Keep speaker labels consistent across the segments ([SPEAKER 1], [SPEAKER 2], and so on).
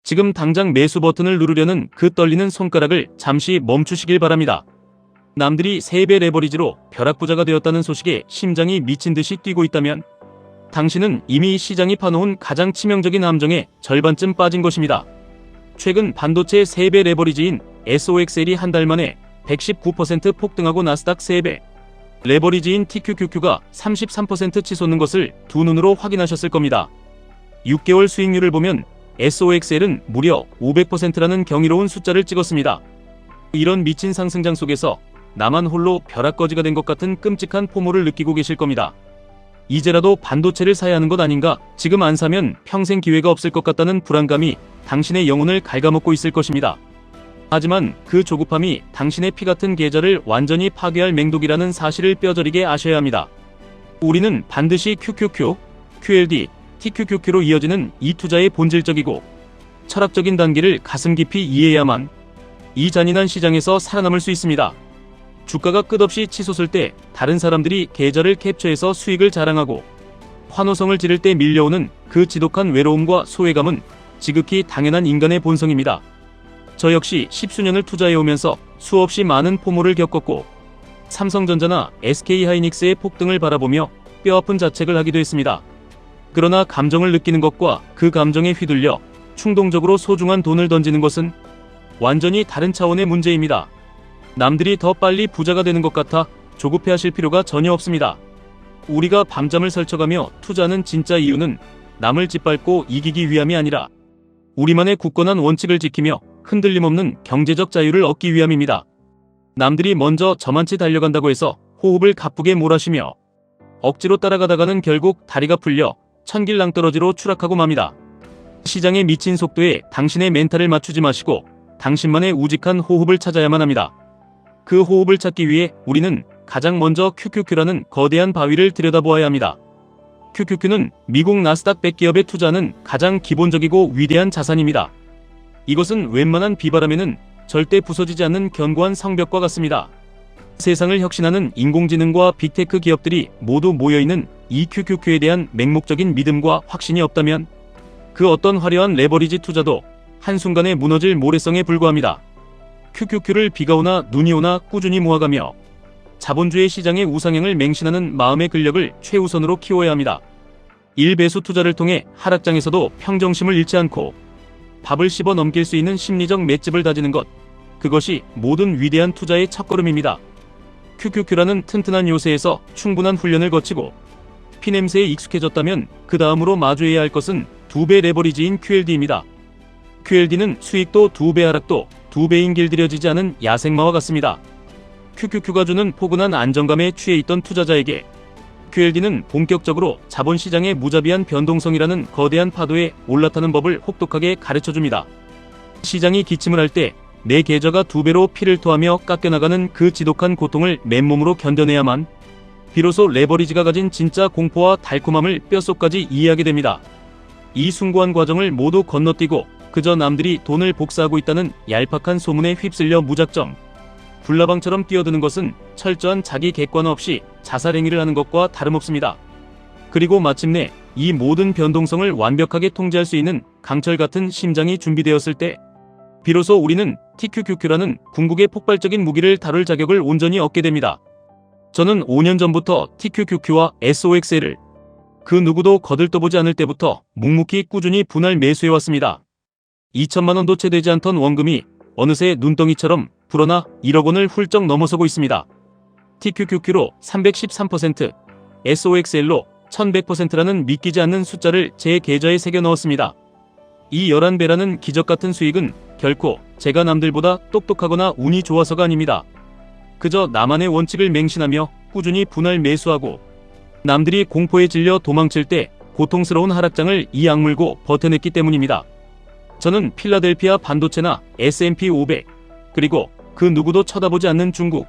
[SPEAKER 1] 지금 당장 매수 버튼을 누르려는 그 떨리는 손가락을 잠시 멈추시길 바랍니다. 남들이 3배 레버리지로 벼락부자가 되었다는 소식에 심장이 미친 듯이 뛰고 있다면 당신은 이미 시장이 파놓은 가장 치명적인 함정에 절반쯤 빠진 것입니다. 최근 반도체 3배 레버리지인 SOXL이 한 달 만에 119% 폭등하고 나스닥 3배 레버리지인 TQQQ가 33% 치솟는 것을 두 눈으로 확인하셨을 겁니다. 6개월 수익률을 보면 SOXL은 무려 500%라는 경이로운 숫자를 찍었습니다. 이런 미친 상승장 속에서 나만 홀로 벼락거지가 된 것 같은 끔찍한 포모를 느끼고 계실 겁니다. 이제라도 반도체를 사야 하는 것 아닌가, 지금 안 사면 평생 기회가 없을 것 같다는 불안감이 당신의 영혼을 갉아먹고 있을 것입니다. 하지만 그 조급함이 당신의 피 같은 계좌를 완전히 파괴할 맹독이라는 사실을 뼈저리게 아셔야 합니다. 우리는 반드시 QQQ, QLD, TQQQ로 이어지는 이 투자의 본질적이고 철학적인 단계를 가슴 깊이 이해해야만 이 잔인한 시장에서 살아남을 수 있습니다. 주가가 끝없이 치솟을 때 다른 사람들이 계좌를 캡처해서 수익을 자랑하고 환호성을 지를 때 밀려오는 그 지독한 외로움과 소외감은 지극히 당연한 인간의 본성입니다. 저 역시 10수년을 투자해오면서 수없이 많은 포모를 겪었고 삼성전자나 SK하이닉스의 폭등을 바라보며 뼈아픈 자책을 하기도 했습니다. 그러나 감정을 느끼는 것과 그 감정에 휘둘려 충동적으로 소중한 돈을 던지는 것은 완전히 다른 차원의 문제입니다. 남들이 더 빨리 부자가 되는 것 같아 조급해하실 필요가 전혀 없습니다. 우리가 밤잠을 설쳐가며 투자하는 진짜 이유는 남을 짓밟고 이기기 위함이 아니라 우리만의 굳건한 원칙을 지키며 흔들림 없는 경제적 자유를 얻기 위함입니다. 남들이 먼저 저만치 달려간다고 해서 호흡을 가쁘게 몰아쉬며 억지로 따라가다가는 결국 다리가 풀려 천길낭떠러지로 추락하고 맙니다. 시장의 미친 속도에 당신의 멘탈을 맞추지 마시고 당신만의 우직한 호흡을 찾아야만 합니다. 그 호흡을 찾기 위해 우리는 가장 먼저 QQQ라는 거대한 바위를 들여다보아야 합니다. QQQ는 미국 나스닥 100기업에 투자하는 가장 기본적이고 위대한 자산입니다. 이것은 웬만한 비바람에는 절대 부서지지 않는 견고한 성벽과 같습니다. 세상을 혁신하는 인공지능과 빅테크 기업들이 모두 모여있는 이 QQQ에 대한 맹목적인 믿음과 확신이 없다면 그 어떤 화려한 레버리지 투자도 한순간에 무너질 모래성에 불과합니다. QQQ를 비가 오나 눈이 오나 꾸준히 모아가며 자본주의 시장의 우상향을 맹신하는 마음의 근력을 최우선으로 키워야 합니다. 일배수 투자를 통해 하락장에서도 평정심을 잃지 않고 밥을 씹어 넘길 수 있는 심리적 맷집을 다지는 것, 그것이 모든 위대한 투자의 첫걸음입니다. QQQ라는 튼튼한 요새에서 충분한 훈련을 거치고 피냄새에 익숙해졌다면 그 다음으로 마주해야 할 것은 2배 레버리지인 QLD입니다. QLD는 수익도 2배 하락도 2배인 길들여지지 않은 야생마와 같습니다. QQQ가 주는 포근한 안정감에 취해 있던 투자자에게 QLD는 본격적으로 자본시장의 무자비한 변동성이라는 거대한 파도에 올라타는 법을 혹독하게 가르쳐줍니다. 시장이 기침을 할 때 내 계좌가 2배로 피를 토하며 깎여나가는 그 지독한 고통을 맨몸으로 견뎌내야만 비로소 레버리지가 가진 진짜 공포와 달콤함을 뼛속까지 이해하게 됩니다. 이 숭고한 과정을 모두 건너뛰고 그저 남들이 돈을 복사하고 있다는 얄팍한 소문에 휩쓸려 무작정 불나방처럼 뛰어드는 것은 철저한 자기 객관 없이 자살행위를 하는 것과 다름없습니다. 그리고 마침내 이 모든 변동성을 완벽하게 통제할 수 있는 강철 같은 심장이 준비되었을 때 비로소 우리는 TQQQ라는 궁극의 폭발적인 무기를 다룰 자격을 온전히 얻게 됩니다. 저는 5년 전부터 TQQQ와 SOXL을 그 누구도 거들떠보지 않을 때부터 묵묵히 꾸준히 분할 매수해왔습니다. 2천만 원도 채 되지 않던 원금이 어느새 눈덩이처럼 불어나 1억 원을 훌쩍 넘어서고 있습니다. TQQQ로 313%, SOXL로 1100%라는 믿기지 않는 숫자를 제 계좌에 새겨 넣었습니다. 이 11배라는 기적같은 수익은 결코 제가 남들보다 똑똑하거나 운이 좋아서가 아닙니다. 그저 나만의 원칙을 맹신하며 꾸준히 분할 매수하고 남들이 공포에 질려 도망칠 때 고통스러운 하락장을 이 악물고 버텨냈기 때문입니다. 저는 필라델피아 반도체나 S&P 500 그리고 그 누구도 쳐다보지 않는 중국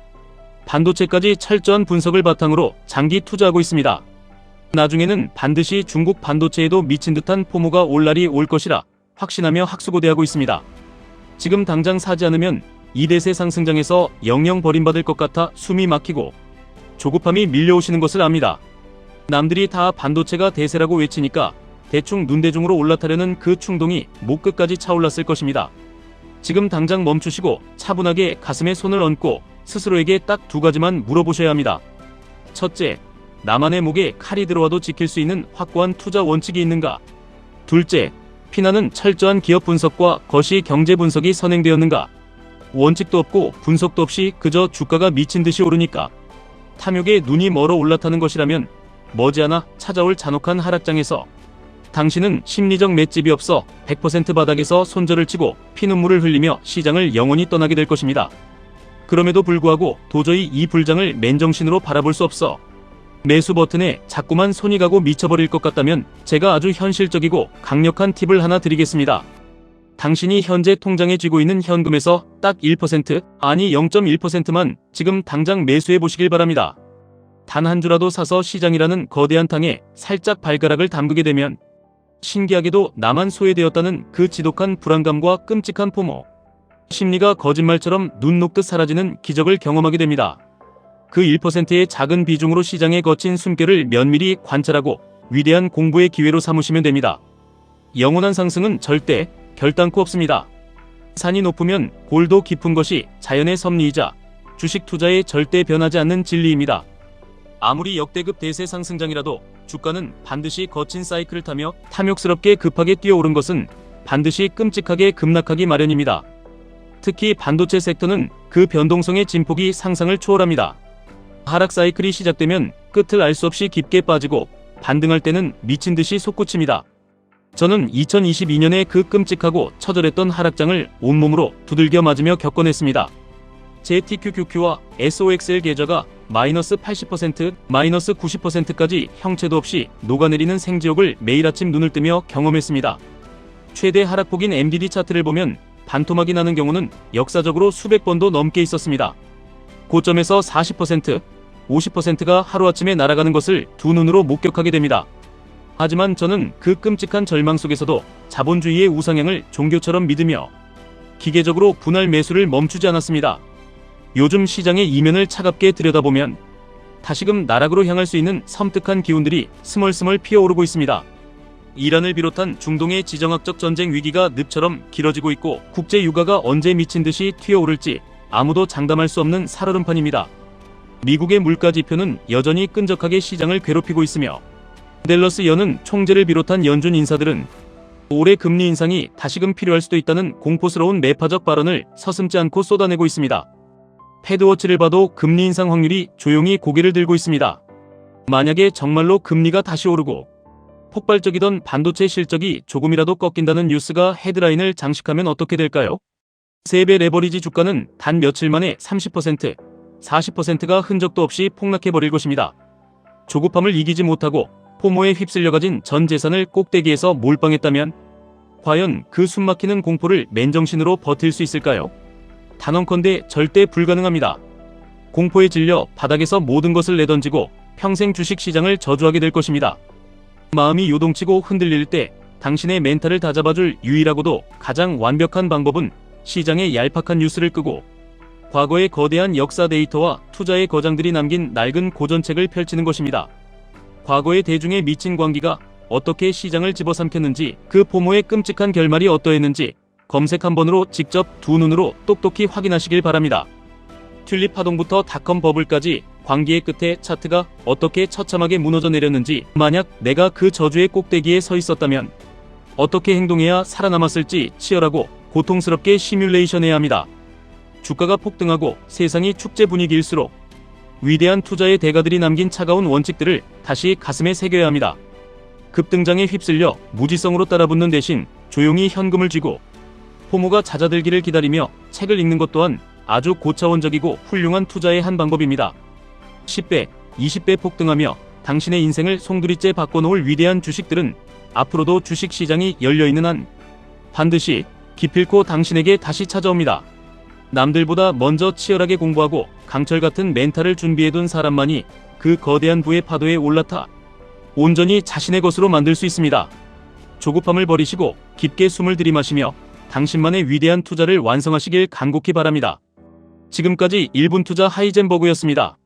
[SPEAKER 1] 반도체까지 철저한 분석을 바탕으로 장기 투자하고 있습니다. 나중에는 반드시 중국 반도체에도 미친 듯한 포모가 올 날이 올 것이라 확신하며 학수고대하고 있습니다. 지금 당장 사지 않으면 이 대세 상승장에서 영영 버림받을 것 같아 숨이 막히고 조급함이 밀려오시는 것을 압니다. 남들이 다 반도체가 대세라고 외치니까 대충 눈대중으로 올라타려는 그 충동이 목 끝까지 차올랐을 것입니다. 지금 당장 멈추시고 차분하게 가슴에 손을 얹고 스스로에게 딱 두 가지만 물어보셔야 합니다. 첫째, 나만의 목에 칼이 들어와도 지킬 수 있는 확고한 투자 원칙이 있는가? 둘째, 피나는 철저한 기업 분석과 거시 경제 분석이 선행되었는가? 원칙도 없고 분석도 없이 그저 주가가 미친 듯이 오르니까 탐욕에 눈이 멀어 올라타는 것이라면 머지않아 찾아올 잔혹한 하락장에서 당신은 심리적 맷집이 없어 100% 바닥에서 손절을 치고 피눈물을 흘리며 시장을 영원히 떠나게 될 것입니다. 그럼에도 불구하고 도저히 이 불장을 맨정신으로 바라볼 수 없어 매수 버튼에 자꾸만 손이 가고 미쳐버릴 것 같다면 제가 아주 현실적이고 강력한 팁을 하나 드리겠습니다. 당신이 현재 통장에 쥐고 있는 현금에서 딱 1%, 아니 0.1%만 지금 당장 매수해 보시길 바랍니다. 단 한 주라도 사서 시장이라는 거대한 탕에 살짝 발가락을 담그게 되면 신기하게도 나만 소외되었다는 그 지독한 불안감과 끔찍한 포모, 심리가 거짓말처럼 눈 녹듯 사라지는 기적을 경험하게 됩니다. 그 1%의 작은 비중으로 시장의 거친 숨결을 면밀히 관찰하고 위대한 공부의 기회로 삼으시면 됩니다. 영원한 상승은 절대 결단코 없습니다. 산이 높으면 골도 깊은 것이 자연의 섭리이자 주식 투자에 절대 변하지 않는 진리입니다. 아무리 역대급 대세 상승장이라도 주가는 반드시 거친 사이클을 타며 탐욕스럽게 급하게 뛰어오른 것은 반드시 끔찍하게 급락하기 마련입니다. 특히 반도체 섹터는 그 변동성의 진폭이 상상을 초월합니다. 하락 사이클이 시작되면 끝을 알 수 없이 깊게 빠지고 반등할 때는 미친 듯이 솟구칩니다. 저는 2022년에 그 끔찍하고 처절했던 하락장을 온몸으로 두들겨 맞으며 겪어냈습니다. 제 TQQQ와 SOXL 계좌가 마이너스 80%, 마이너스 90%까지 형체도 없이 녹아내리는 생지옥을 매일 아침 눈을 뜨며 경험했습니다. 최대 하락폭인 MDD 차트를 보면 반토막이 나는 경우는 역사적으로 수백 번도 넘게 있었습니다. 고점에서 40%, 50%가 하루아침에 날아가는 것을 두 눈으로 목격하게 됩니다. 하지만 저는 그 끔찍한 절망 속에서도 자본주의의 우상향을 종교처럼 믿으며 기계적으로 분할 매수를 멈추지 않았습니다. 요즘 시장의 이면을 차갑게 들여다보면 다시금 나락으로 향할 수 있는 섬뜩한 기운들이 스멀스멀 피어오르고 있습니다. 이란을 비롯한 중동의 지정학적 전쟁 위기가 늪처럼 길어지고 있고 국제 유가가 언제 미친 듯이 튀어오를지 아무도 장담할 수 없는 살얼음판입니다. 미국의 물가 지표는 여전히 끈적하게 시장을 괴롭히고 있으며 댈러스 여는 총재를 비롯한 연준 인사들은 올해 금리 인상이 다시금 필요할 수도 있다는 공포스러운 매파적 발언을 서슴지 않고 쏟아내고 있습니다. 패드워치를 봐도 금리 인상 확률이 조용히 고개를 들고 있습니다. 만약에 정말로 금리가 다시 오르고 폭발적이던 반도체 실적이 조금이라도 꺾인다는 뉴스가 헤드라인을 장식하면 어떻게 될까요? 3배 레버리지 주가는 단 며칠 만에 30%, 40%가 흔적도 없이 폭락해버릴 것입니다. 조급함을 이기지 못하고 포모에 휩쓸려 가진 전 재산을 꼭대기에서 몰빵했다면 과연 그 숨막히는 공포를 맨정신으로 버틸 수 있을까요? 단언컨대 절대 불가능합니다. 공포에 질려 바닥에서 모든 것을 내던지고 평생 주식시장을 저주하게 될 것입니다. 마음이 요동치고 흔들릴 때 당신의 멘탈을 다잡아줄 유일하고도 가장 완벽한 방법은 시장의 얄팍한 뉴스를 끄고 과거의 거대한 역사 데이터와 투자의 거장들이 남긴 낡은 고전책을 펼치는 것입니다. 과거의 대중의 미친 광기가 어떻게 시장을 집어삼켰는지, 그 포모의 끔찍한 결말이 어떠했는지 검색 한 번으로 직접 두 눈으로 똑똑히 확인하시길 바랍니다. 튤립 파동부터 닷컴 버블까지 광기의 끝에 차트가 어떻게 처참하게 무너져 내렸는지, 만약 내가 그 저주의 꼭대기에 서 있었다면 어떻게 행동해야 살아남았을지 치열하고 고통스럽게 시뮬레이션해야 합니다. 주가가 폭등하고 세상이 축제 분위기일수록 위대한 투자의 대가들이 남긴 차가운 원칙들을 다시 가슴에 새겨야 합니다. 급등장에 휩쓸려 무지성으로 따라붙는 대신 조용히 현금을 쥐고 포모가 잦아들기를 기다리며 책을 읽는 것 또한 아주 고차원적이고 훌륭한 투자의 한 방법입니다. 10배, 20배 폭등하며 당신의 인생을 송두리째 바꿔놓을 위대한 주식들은 앞으로도 주식시장이 열려있는 한 반드시 기필코 당신에게 다시 찾아옵니다. 남들보다 먼저 치열하게 공부하고 강철같은 멘탈을 준비해둔 사람만이 그 거대한 부의 파도에 올라타 온전히 자신의 것으로 만들 수 있습니다. 조급함을 버리시고 깊게 숨을 들이마시며 당신만의 위대한 투자를 완성하시길 간곡히 바랍니다. 지금까지 1분 투자 하이젠버그였습니다.